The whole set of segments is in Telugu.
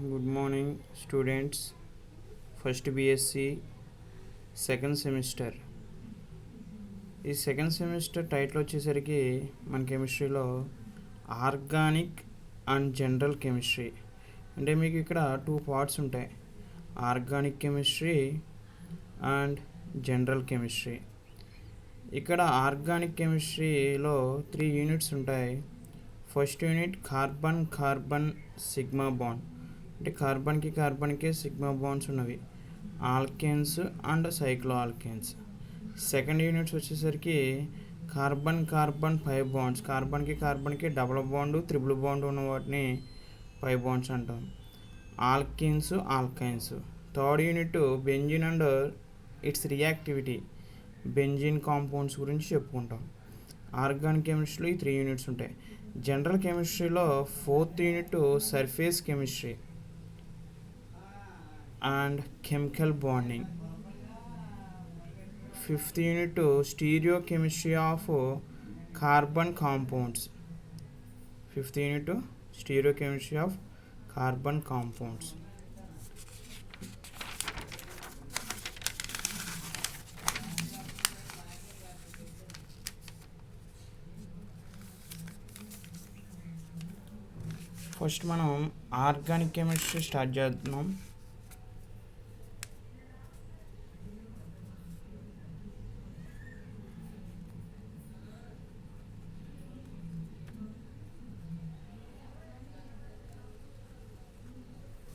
Good morning students. First BSc second semester. ఈ సెకండ్ సెమిస్టర్ టైటిల్ వచ్చేసరికి మన కెమిస్ట్రీలో ఆర్గానిక్ అండ్ జనరల్ కెమిస్ట్రీ. అంటే మీకు ఇక్కడ 2 పార్ట్స్ ఉంటాయి, organic chemistry and general chemistry. ఇక్కడ ఆర్గానిక్ కెమిస్ట్రీలో 3 యూనిట్స్ ఉంటాయి. First unit carbon carbon sigma bond, అంటే కార్బన్కి సిగ్మా బాండ్స్ ఉన్నవి, alkanes and cycloalkanes. Second units వచ్చేసరికి కార్బన్ కార్బన్ 5 బాండ్స్, కార్బన్కి డబుల్ బాండ్ త్రిబుల్ బాండ్ ఉన్న వాటిని 5 బాండ్స్ అంటాం, alkenes alkynes. Third unit benzene and its reactivity, benzene compounds గురించి చెప్పుకుంటాం. ఆర్గానిక్ కెమిస్ట్రీలో ఈ 3 యూనిట్స్ ఉంటాయి. జనరల్ కెమిస్ట్రీలో fourth unit surface chemistry and chemical bonding. Fifth unit stereo chemistry of carbon compounds. Fifth unit stereo chemistry of carbon compounds. First మనం ఆర్గానిక్ కెమిస్ట్రీ స్టార్ట్ చేద్దాం.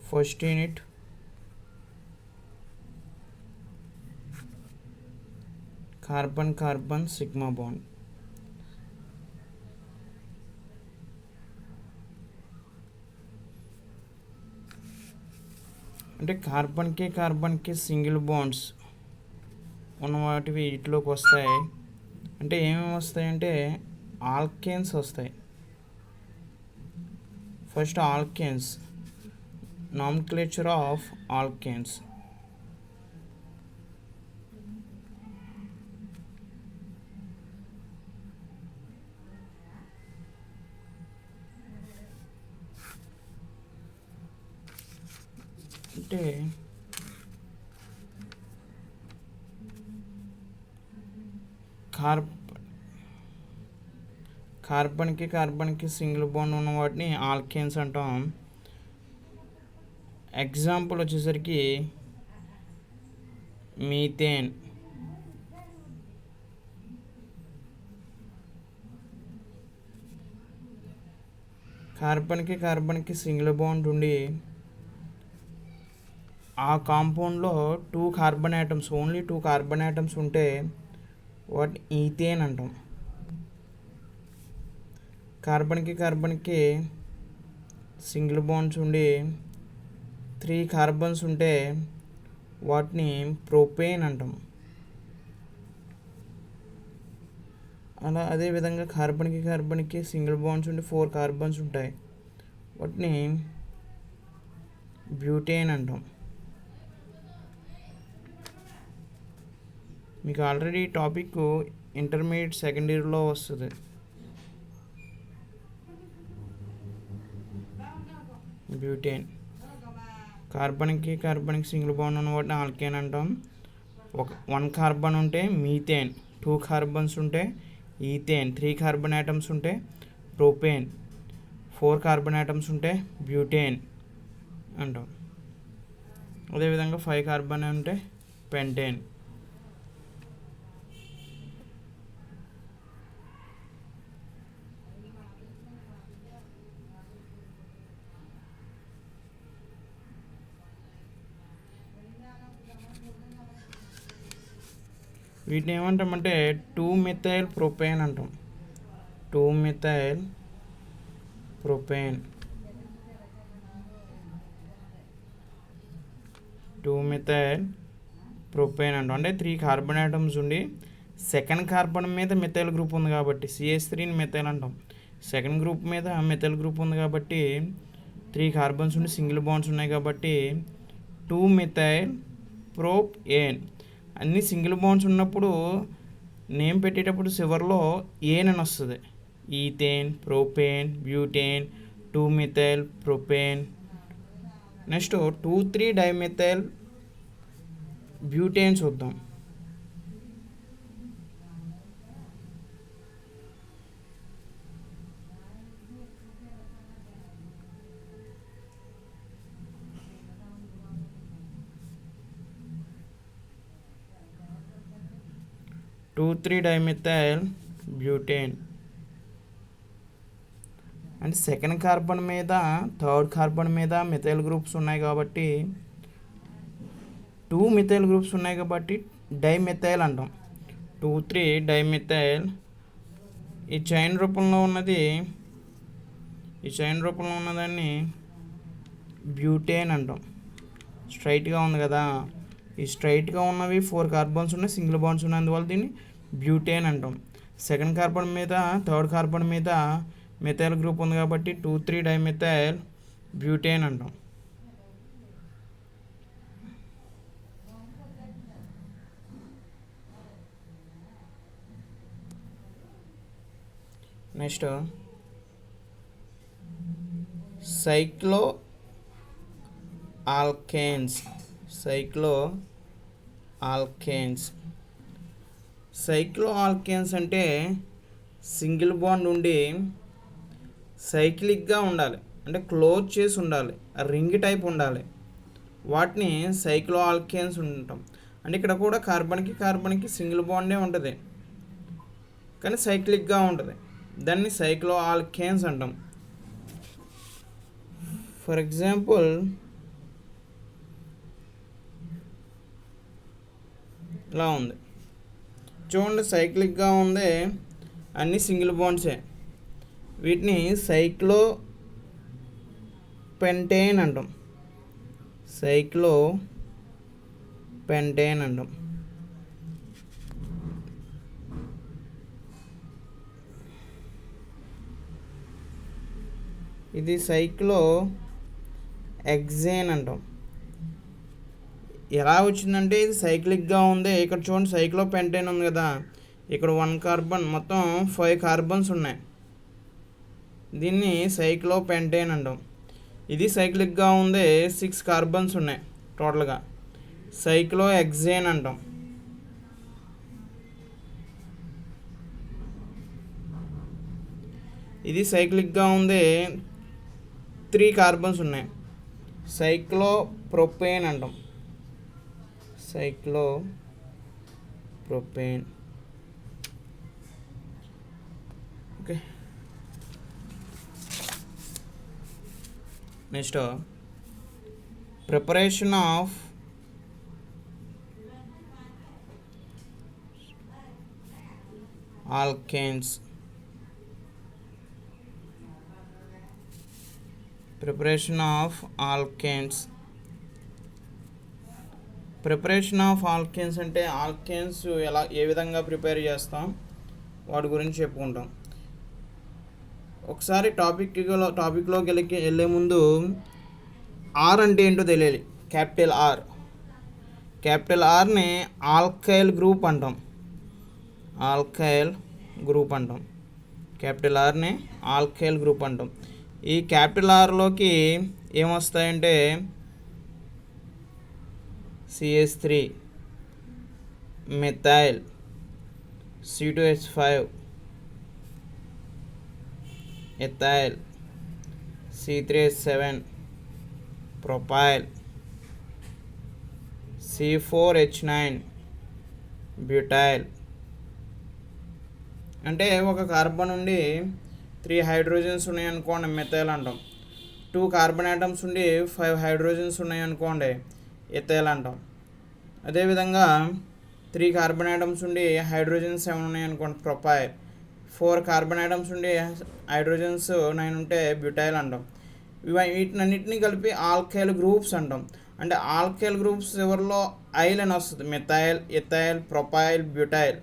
First unit carbon carbon sigma bond. అంటే కార్బన్కి సింగిల్ బాండ్స్ ఉన్న వాటివి వీటిలోకి వస్తాయి. అంటే ఏమేమి వస్తాయంటే ఆల్కేన్స్ వస్తాయి. First alkanes, nomenclature of alkanes. అంటే కార్బన్కి సింగిల్ బాండ్ ఉన్న వాటిని ఆల్కేన్స్ అంటాం. ఎగ్జాంపుల్ వచ్చేసరికి మీథేన్, కార్బన్కి సింగిల్ బాండ్ ఉండి ఆ కాంపౌండ్లో 2 carbon atoms, only 2 carbon atoms ఉంటే వాటిని ఈథేన్ అంటాం. కార్బన్కి సింగిల్ బాండ్స్ ఉండి 3 కార్బన్స్ ఉంటే వాటిని ప్రొపేన్ అంటాం. అలా అదేవిధంగా కార్బన్కి సింగిల్ బాండ్స్ ఉండి 4 కార్బన్స్ ఉంటాయి, వాటిని బ్యూటేన్ అంటాం. మీకు ఆల్రెడీ టాపిక్ ఇంటర్మీడియట్ సెకండ్ ఇయర్లో వస్తుంది. బ్యూటేన్, కార్బన్కి సింగిల్ బాండ్ ఉన్న వాటిని ఆల్కేన్ అంటాం. 1 కార్బన్ ఉంటే మీథేన్, 2 కార్బన్స్ ఉంటే ఈథేన్, 3 కార్బన్ యాటమ్స్ ఉంటే ప్రొపేన్, 4 కార్బన్ యాటమ్స్ ఉంటే బ్యూటేన్ అంటాం. అదేవిధంగా 5 కార్బన్ ఉంటే పెంటేన్. వీటిని ఏమంటామంటే 2-మిథైల్ ప్రొపేన్ అంటాం. 2-మిథైల్ ప్రొపేన్, 2-మిథైల్ ప్రొపేన్ అంటాం. అంటే 3 కార్బన్ ఐటమ్స్ ఉండి సెకండ్ కార్బన్ మీద మిథైల్ గ్రూప్ ఉంది కాబట్టి CH3ని మిథైల్ అంటాం. సెకండ్ గ్రూప్ మీద మిథైల్ గ్రూప్ ఉంది కాబట్టి 3 కార్బన్స్ ఉండి సింగిల్ బాండ్స్ ఉన్నాయి కాబట్టి 2-మిథైల్ ప్రొపేన్. అన్ని సింగిల్ బాండ్స్ ఉన్నప్పుడు నేమ్ పెట్టేటప్పుడు చివరిలో ఏన్ అని వస్తుంది. ఈథేన్, ప్రొపేన్, బ్యూటేన్, 2-మిథైల్ ప్రొపేన్, నెక్స్ట్ 2,3 డైమెథైల్ బ్యూటేన్ చూద్దాం. టూ త్రీ డైమెథైల్ బ్యూటేన్ అంటే సెకండ్ కార్బన్ మీద థర్డ్ కార్బన్ మీద మిథైల్ గ్రూప్స్ ఉన్నాయి కాబట్టి 2 మిథైల్ గ్రూప్స్ ఉన్నాయి కాబట్టి డైమెథైల్ అంటాం. 2,3 డైమెథైల్. ఈ చైన్ రూపంలో ఉన్నదాన్ని బ్యూటేన్ అంటాం. స్ట్రైట్గా ఉంది కదా, ఈ స్ట్రైట్గా ఉన్నవి 4 కార్బన్స్ ఉన్నాయి, సింగిల్ బాండ్స్ ఉన్నాయి, అందువల్ల దీన్ని బ్యూటేన్ అంటాం. సెకండ్ కార్బన్ మీద థర్డ్ కార్బన్ మీద మిథైల్ గ్రూప్ ఉంది కాబట్టి 2,3 డైమెథైల్ బ్యూటేన్ అంటాం. Next సైక్లో alkanes. సైక్లో ఆల్కేన్స్ అంటే సింగిల్ బాండ్ ఉండి సైక్లిక్గా ఉండాలి, అంటే క్లోజ్ చేసి ఉండాలి, రింగ్ టైప్ ఉండాలి, వాటిని సైక్లో ఆల్కేన్స్ ఉంటాం. అంటే ఇక్కడ కూడా కార్బన్కి సింగిల్ బాండే ఉంటుంది కానీ సైక్లిక్గా ఉంటుంది, దాన్ని సైక్లో ఆల్కేన్స్ అంటాం. ఫర్ ఎగ్జాంపుల్ ఇలా ఉంది చూడండి, సైక్లిక్గా ఉంది, అన్ని సింగిల్ బాండ్సే, వీటిని సైక్లో పెంటేన్ అంటాం. ఇది సైక్లో ఎగ్జేన్ అంటాం. ఎలా వచ్చిందంటే ఇది సైక్లిక్గా ఉంది, ఇక్కడ చూడండి సైక్లో పెంటేన్ ఉంది కదా, ఇక్కడ 1 కార్బన్, మొత్తం 5 కార్బన్స్ ఉన్నాయి, దీన్ని సైక్లో పెంటేన్ అంటాం. ఇది సైక్లిక్గా ఉంది, 6 కార్బన్స్ ఉన్నాయి టోటల్గా, సైక్లో ఎగ్జేన్ అంటాం. ఇది సైక్లిక్గా ఉంది, 3 కార్బన్స్ ఉన్నాయి, సైక్లో ప్రొపేన్ అంటాం. Okay. Next preparation of alkanes. Preparation of alkanes అంటే ఆల్కేన్స్ ఏ విధంగా ప్రిపేర్ చేస్తాం వాటి గురించి చెప్పుకుంటాం. ఒకసారి టాపిక్లోకి వెళ్ళే ముందు ఆర్ అంటే ఏంటో తెలియాలి. క్యాపిటల్ ఆర్ని ఆల్కైల్ గ్రూప్ అంటాం. క్యాపిటల్ ఆర్ని ఆల్కైల్ గ్రూప్ అంటాం. ఈ క్యాపిటల్ ఆర్లోకి ఏమొస్తాయంటే CH3, methyl, C2H5, ethyl, C3H7, propyl, C4H9, butyl. అంటే ఒక కార్బన్ నుండి 3 హైడ్రోజన్స్ ఉన్నాయనుకోండి మిథైల్ అంటాం. 2 కార్బన్ ఆటమ్స్ ఉండి 5 హైడ్రోజన్స్ ఉన్నాయనుకోండి ఎథైల్ అంటాం. అదేవిధంగా 3 కార్బన్ ఆటమ్స్ ఉండి హైడ్రోజన్స్ 7 ఉన్నాయనుకోండి ప్రొపైల్. 4 కార్బన్ ఆటమ్స్ ఉండి హైడ్రోజన్స్ 9 ఉంటే బ్యూటైల్ అంటాం. వీటినన్నిటిని కలిపి ఆల్కైల్ గ్రూప్స్ అంటాం. అంటే ఆల్కైల్ గ్రూప్స్ ఎవరిలో ఐల్ అని వస్తుంది, మిథైల్, ఎథైల్, ప్రొపైల్, బ్యూటైల్.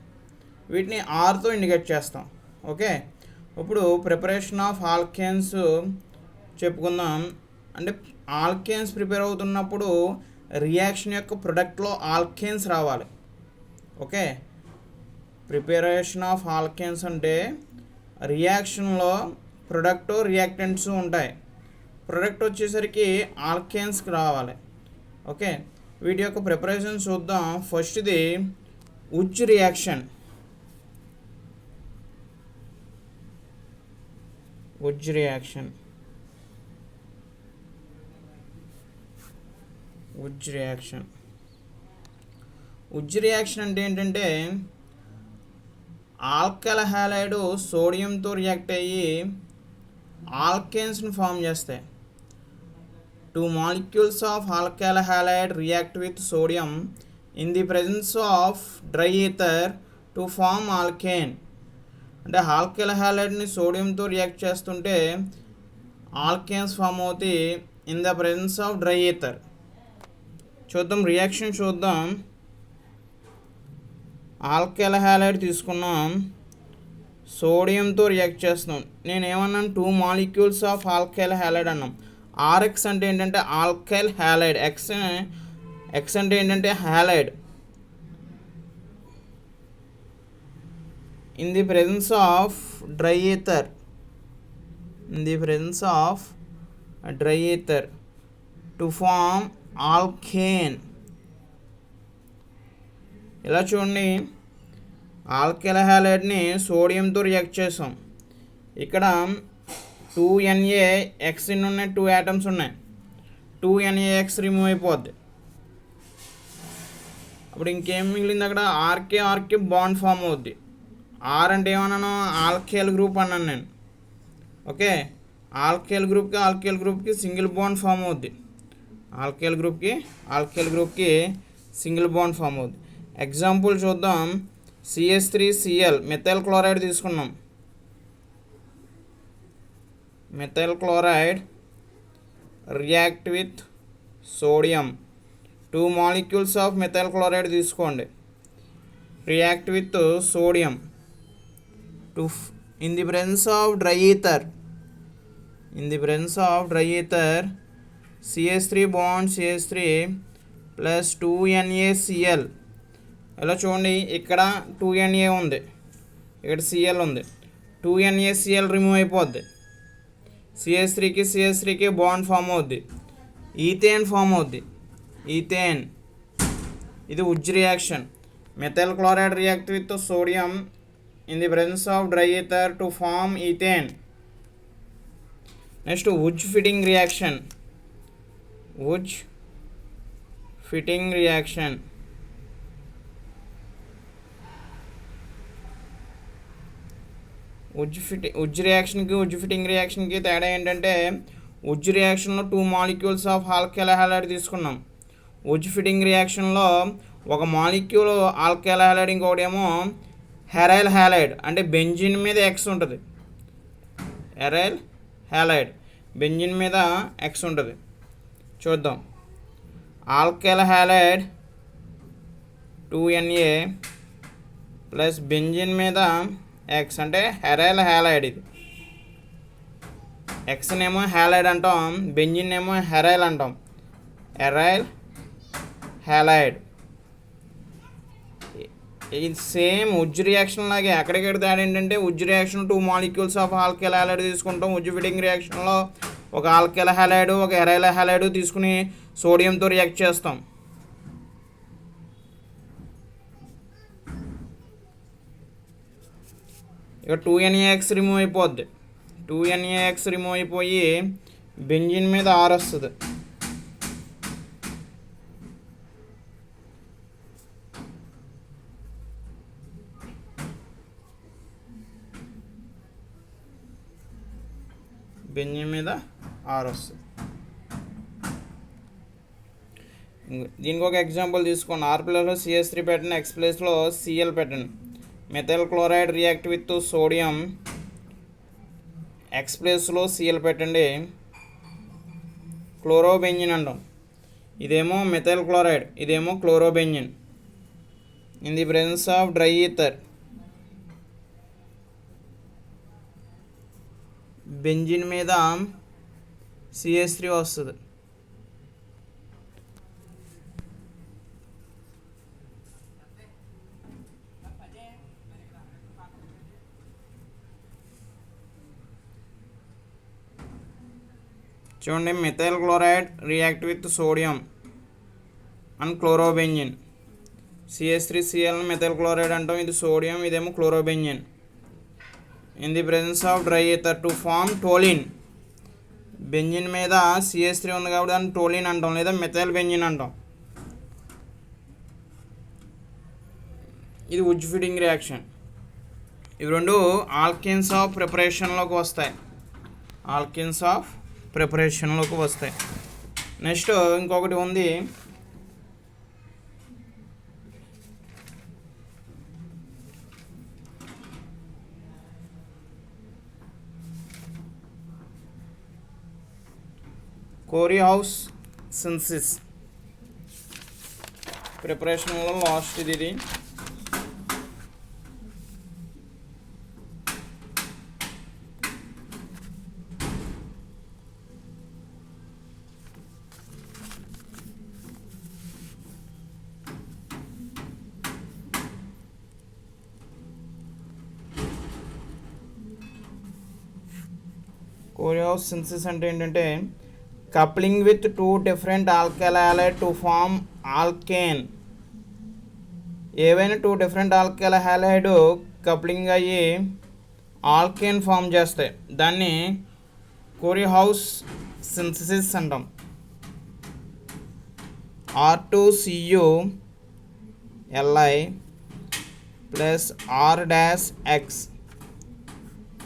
వీటిని ఆర్తో ఇండికేట్ చేస్తాం. ఓకే, ఇప్పుడు ప్రిపరేషన్ ఆఫ్ ఆల్కేన్స్ చెప్పుకుందాం. అంటే ఆల్కేన్స్ ప్రిపేర్ అవుతున్నప్పుడు రియాక్షన్ యొక్క ప్రొడక్ట్లో ఆల్కేన్స్ రావాలి. ఓకే, ప్రిపరేషన్ ఆఫ్ ఆల్కేన్స్ అంటే రియాక్షన్లో ప్రొడక్ట్ రియాక్టెంట్స్ ఉంటాయి. ప్రొడక్ట్ వచ్చేసరికి ఆల్కేన్స్కి రావాలి. ఓకే, వీటి యొక్క ప్రిపరేషన్ చూద్దాం. ఫస్ట్ది ఉచ్ రియాక్షన్. ఉచ్ రియాక్షన్ ఉచ్ రియాక్షన్ ఉచ్ రియాక్షన్ అంటే ఏంటంటే ఆల్కల్ హ్యాలైడ్ సోడియంతో రియాక్ట్ అయ్యి ఆల్కేన్స్ని ఫామ్ చేస్తాయి. Two molecules of alkyl halide react with sodium in the presence of dry ether to form alkane. అంటే ఆల్కైల్ హ్యాలైడ్ని సోడియంతో రియాక్ట్ చేస్తుంటే ఆల్కేన్స్ ఫామ్ అవుతాయి in the presence of dry ether. చూద్దాం, రియాక్షన్ చూద్దాం. ఆల్కైల్ హ్యాలైడ్ తీసుకున్నాం, సోడియంతో రియాక్ట్ చేస్తున్నాం. నేను ఏమన్నాను, 2 molecules ఆఫ్ ఆల్కైల్ హ్యాలైడ్ అన్నాం. ఆర్ఎక్స్ అంటే ఏంటంటే ఆల్కైల్ హ్యాలైడ్, ఎక్స్ అంటే ఏంటంటే halide. In the presence of dry ether, to form alkane. ఇలా చూడండి, ఆల్కైల్ హ్యాలైడ్ని సోడియంతో రియాక్ట్ చేసాం. ఇక్కడ 2Na X ఉన్నాయి, 2 ఆటమ్స్ ఉన్నాయి. 2NaX రిమూవ్ అయిపోద్ది. అప్పుడు ఇంకేం మిగిలింది అక్కడ, ఆర్కే బాండ్ ఫామ్ అవుద్ది. ఆర్ అంటే ఏమన్నాను, ఆల్కైల్ గ్రూప్ అన్నాను నేను. ఓకే, ఆల్కైల్ గ్రూప్కి సింగిల్ బాండ్ ఫామ్ అవుద్ది. ఆల్కైల్ గ్రూప్కి సింగిల్ బాండ్ ఫామ్ అవుద్ది. ఎగ్జాంపుల్ చూద్దాం. CH3Cl మెథైల్ క్లోరైడ్ తీసుకున్నాం. Methyl chloride react with sodium. 2 molecules of methyl chloride తీసుకోండి, react with sodium to in the presence of dry ether. CH3 bond CH3 plus 2NaCl. ఇలా చూడండి, ఇక్కడ 2Na ఉంది, ఇక్కడ Cl ఉంది. 2NaCl రిమూవ్ అయిపోద్ది. CH3కి బాండ్ ఫామ్ అవుద్ది, ఈథేన్ ఫామ్ అవుద్ది. ఇది ఉచ్ reaction. Methyl chloride react with sodium in the presence of dry ether to form ethane. Next ఉచ్ ఫిట్టింగ్ రియాక్షన్. ఉజ్ ఫిట్టింగ్ రియాక్షన్కి తేడా ఏంటంటే, uz రియాక్షన్లో 2 molecules of alkyl halide తీసుకున్నాం. ఉజ్ ఫిట్టింగ్ రియాక్షన్లో ఒక మాలిక్యూల్ ఆల్కైల్ హ్యాలైడ్, ఇంకొకటి ఏమో హెరైల్ హ్యాలైడ్. అంటే బెంజిన్ మీద ఎక్స్ ఉంటుంది. హెరైల్ హ్యాలైడ్ బెంజిన్ మీద ఎక్స్ ఉంటుంది. చూద్దాం, alkyl halide 2Na plus benzene మీద ఎక్స్ అంటే హెరైల్ హ్యాలైడ్. ఇది ఎక్స్నేమో హ్యాలైడ్ అంటాం, బెంజిన్ ఏమో హెరైల్ అంటాం. Aryl halide. ఇది సేమ్ ఉజ్ రియాక్షన్ లాగే. అక్కడిక్కడ తేడా ఏంటంటే, ఉజ్ reaction 2 molecules of alkyl halide తీసుకుంటాం. ఉజ్ ఫిట్టింగ్ రియాక్షన్లో ఒక ఆల్కైల్ హ్యాలైడ్, ఒక హెరైల్ హ్యాలైడ్ తీసుకుని సోడియంతో రియాక్ట్ చేస్తాం. ఇక 2NaX రిమూవ్ అయిపోద్ది. 2NaX రిమూవ్ అయిపోయి బెంజిన్ మీద ఆర్ వస్తుంది. దీనికి ఒక ఎగ్జాంపుల్ తీసుకోండి. ఆర్ ప్లేస్లో CH3 పెట్టండి, ఎక్స్ ప్లేస్లో Cl పెట్టండి. Methyl chloride react with sodium, X ప్లేస్లో Cl పెట్టండి. క్లోరోబెంజిన్ అంటాం. ఇదేమో మెథైల్ క్లోరైడ్, ఇదేమో chlorobenzene. In the presence of dry ether, benzene మీద CH3 వస్తుంది. చూడండి, methyl chloride react with sodium and chlorobenzene. CH3Cl methyl chloride అంటాం, ఇది సోడియం, ఇదేమో chlorobenzene. In the presence of dry ether to form toluene. Benzene మీద CH3 ఉంది కాబట్టి దాన్ని టోలిన్ అంటాం, లేదా మిథైల్ బెంజిన్ అంటాం. ఇది వుడ్ ఫీడింగ్ రియాక్షన్. ఇవి రెండు ఆల్కేన్స్ ఆఫ్ ప్రిపరేషన్లోకి వస్తాయి. నెక్స్ట్ ఇంకొకటి ఉంది, కోరిహౌస్ సింథసిస్. ప్రిపరేషన్లో లాస్ట్ ఇది. కోరిహౌస్ సింథసిస్ అంటే ఏంటంటే coupling with two different alkyl halide to form alkane. ఏవైనా two different alkyl halide coupling అయ్యి ఆల్కేన్ ఫామ్ చేస్తాయి, దాన్ని కోరిహౌస్ సింథసిస్ అంటాం. R2CuLi plus R-X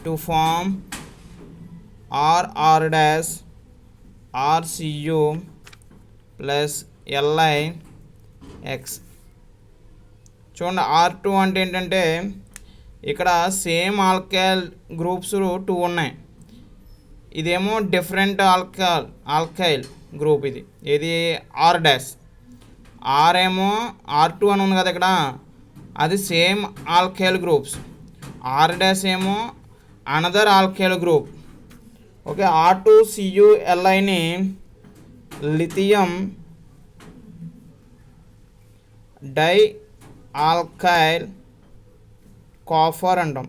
to form RR-RCu plus LiX. చూడండి, R2 అంటే ఏంటంటే ఇక్కడ సేమ్ ఆల్కైల్ గ్రూప్స్ 2 ఉన్నాయి, ఇదేమో డిఫరెంట్ ఆల్కైల్ గ్రూప్. ఇది R-. R ఏమో R2 అని ఉంది కదా ఇక్కడ, అది సేమ్ ఆల్కైల్ గ్రూప్స్. R- ఏమో అనదర్ ఆల్కైల్ గ్రూప్. ఓకే, R2CuLiని లిథియం డై ఆల్కైల్ కాపర్ అంటాం.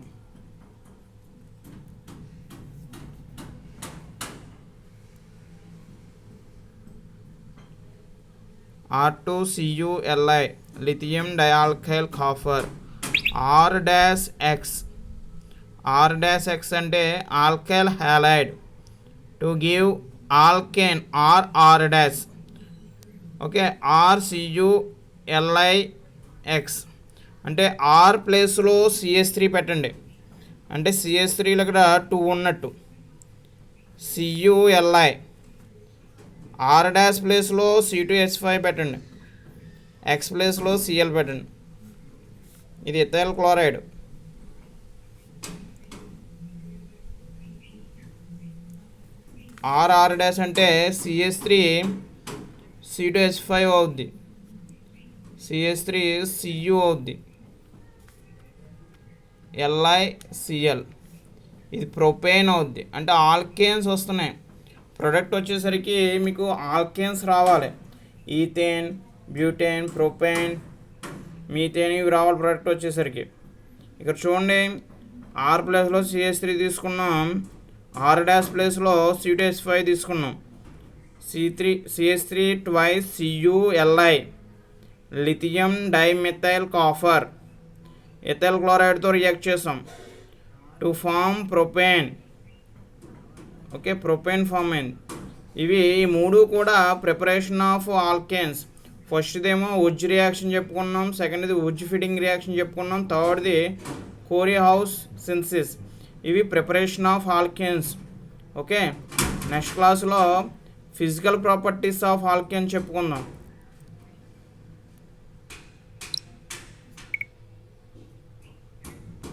R2CuLi lithium dialkyl copper. R-X అంటే alkyl halide to give alkane R. Okay, RCuLiX అంటే R ప్లేస్లో CH3 పెట్టండి, అంటే CH3లో ఇక్కడ 2 ఉన్నట్టు. CuLi R- ప్లేస్లో C2H5 పెట్టండి, X ప్లేస్లో Cl పెట్టండి. ఇది ఇథైల్ క్లోరైడ్. R అంటే CH3 C2H5 అవుద్ది, CH3 Cu అవుద్ది, LiCl. ఇది ప్రొపేన్ అవుద్ది, అంటే ఆల్కేన్స్ వస్తున్నాయి. ప్రొడక్ట్ వచ్చేసరికి మీకు ఆల్కేన్స్ రావాలి, ఈథేన్, బ్యూటేన్, ప్రొపేన్, మీథేన్, ఇవి రావాలి ప్రొడక్ట్ వచ్చేసరికి. ఇక్కడ చూడండి, R ప్లేస్లో CH3 తీసుకున్నాం, R- ప్లేస్లో C2H5 తీసుకున్నాం. CH3 twice CuLi lithium dimethyl copper ethyl క్లోరైడ్తో రియాక్ట్ చేసాం to form propane. Okay, propane form అయింది. ఇవి మూడు కూడా ప్రిపరేషన్ ఆఫ్ ఆల్కేన్స్. ఫస్ట్దేమో వుడ్జ్ రియాక్షన్ చెప్పుకున్నాం, సెకండ్ది వుడ్జ్ ఫీడింగ్ రియాక్షన్ చెప్పుకున్నాం, థర్డ్ది కోరిహౌస్ సింథసిస్. ఇవి preparation of alkanes. Okay, next క్లాస్లో ఫిజికల్ ప్రాపర్టీస్ ఆఫ్ ఆల్కేన్ చెప్పుకుందాం.